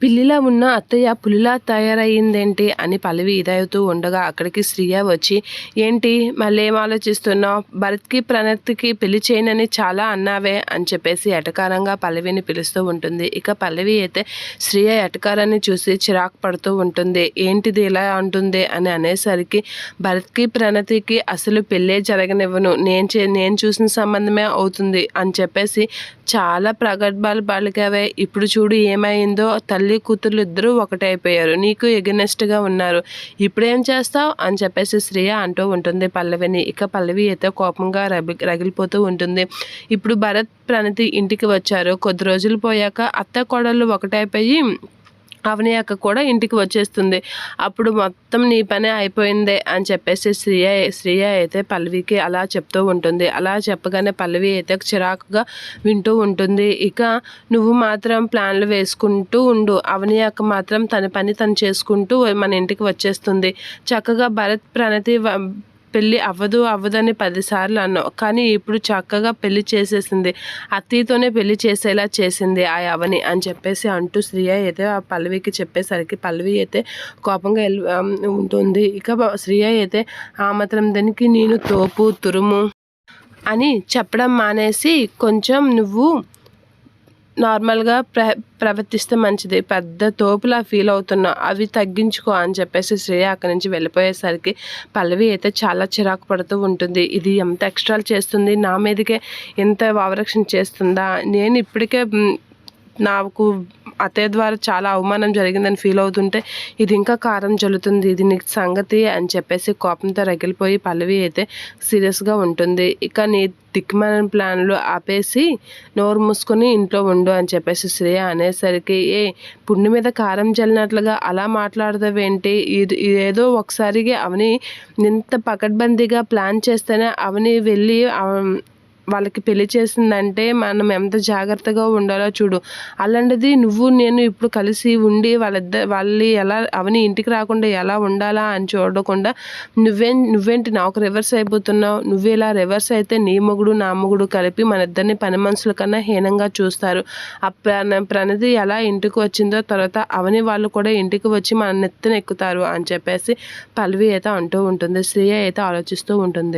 పిల్లిలా ఉన్న అత్తయ్య పులిలా తయారయ్యిందేంటి అని పల్లవి ఇదవుతూ ఉండగా అక్కడికి శ్రియ వచ్చి, ఏంటి మళ్ళీ ఏం ఆలోచిస్తున్నావు? భరత్కి ప్రణత్కి పెళ్లి చేయనని చాలా అన్నావే అని చెప్పేసి ఎటకారంగా పల్లవిని పిలుస్తూ ఉంటుంది. ఇక పల్లవి అయితే శ్రియ ఎటకారాన్ని చూసి చిరాకు పడుతూ ఉంటుంది. ఏంటిది ఇలా అంటుంది అని అనేసరికి, భరత్కి ప్రణతికి అసలు పెళ్ళే జరగనివ్వను, నేను చూసిన సంబంధమే అవుతుంది అని చెప్పేసి చాలా ప్రగల్భాలు పలికావే. ఇప్పుడు చూడు ఏమైందో, తల్లి కూతురు ఇద్దరూ ఒకటైపోయారు, నీకు ఎగనెస్ట్గా ఉన్నారు, ఇప్పుడేం చేస్తావు అని చెప్పేసి శ్రియ అంటూ ఉంటుంది పల్లవిని. ఇక పల్లవి అయితే కోపంగా రగిలిపోతూ ఉంటుంది. ఇప్పుడు భరత్ ప్రణతి ఇంటికి వచ్చారు. కొద్ది రోజులు పోయాక అత్త కోడళ్ళు ఒకటైపోయి అవని అక్క కూడా ఇంటికి వచ్చేస్తుంది. అప్పుడు మొత్తం నీ పని అయిపోయిందే అని చెప్పేసి శ్రియ అయితే పల్లవికి అలా చెప్తూ ఉంటుంది. అలా చెప్పగానే పల్లవి అయితే చిరాకుగా వింటూ ఉంటుంది. ఇక నువ్వు మాత్రం ప్లాన్లు వేసుకుంటూ ఉండు, అవని అక్క మాత్రం తన పని తను చేసుకుంటూ మన ఇంటికి వచ్చేస్తుంది. చక్కగా భరత్ ప్రణతి పెళ్ళి అవ్వదని 10 సార్లు అన్నావు, కానీ ఇప్పుడు చక్కగా పెళ్లి చేసేసింది, అత్తయ్యతోనే పెళ్లి చేసేలా చేసింది ఆ అవని అని చెప్పేసి అంటూ శ్రియ అయితే ఆ పల్లవికి చెప్పేసరికి పల్లవి అయితే కోపంగా ఉంటుంది. ఇక శ్రియ అయితే ఆ మాత్రం దానికి నేను తోపు తురుము అని చెప్పడం మానేసి కొంచెం నువ్వు నార్మల్గా ప్రవర్తిస్తే మంచిది, పెద్ద తోపులా ఫీల్ అవుతున్నావు, అవి తగ్గించుకో అని చెప్పేసి శ్రేయ అక్కడి నుంచి వెళ్ళిపోయేసరికి పల్లవి అయితే చాలా చిరాకు పడుతూ ఉంటుంది. ఇది ఎంత ఎక్స్ట్రాలు చేస్తుంది, నా మీదకే ఎంత ఓవరాక్షన్ చేస్తుందా, నేను ఇప్పటికే నాకు అత్తయ్య ద్వారా చాలా అవమానం జరిగిందని ఫీల్ అవుతుంటే ఇది ఇంకా కారం జల్లుతుంది, ఇది నీకు సంగతి అని చెప్పేసి కోపంతో రగిలిపోయి పల్లవి అయితే సీరియస్గా ఉంటుంది. ఇక నీ దిక్కుమాలిన ప్లాన్లు ఆపేసి నోరు మూసుకొని ఇంట్లో ఉండు అని చెప్పేసి శ్రేయ అనేసరికి, పుండి మీద కారం జల్లినట్లుగా అలా మాట్లాడతావేంటి, ఇది ఏదో ఒకసారిగా అవని ఇంత పకడ్బందీగా ప్లాన్ చేస్తేనే అవని వెళ్ళి వాళ్ళకి పెళ్లి చేసిందంటే మనం ఎంత జాగ్రత్తగా ఉండాలో చూడు, అలాంటిది నువ్వు నేను ఇప్పుడు కలిసి ఉండి వాళ్ళు ఎలా అవని ఇంటికి రాకుండా ఎలా ఉండాలా అని చూడకుండా నువ్వేంటి నాకు రివర్స్ అయిపోతున్నావు, నువ్వు ఇలా రివర్స్ అయితే నీ మొగుడు నా మొగుడు కలిపి మన ఇద్దరిని పని మనుషుల కన్నా హీనంగా చూస్తారు. ప్రణతి ఎలా ఇంటికి వచ్చిందో తర్వాత అవని వాళ్ళు కూడా ఇంటికి వచ్చి మన నెత్తిన ఎక్కుతారు అని చెప్పేసి పల్లవి అయితే అంటూ ఉంటుంది. శ్రేయ అయితే ఆలోచిస్తూ ఉంటుంది.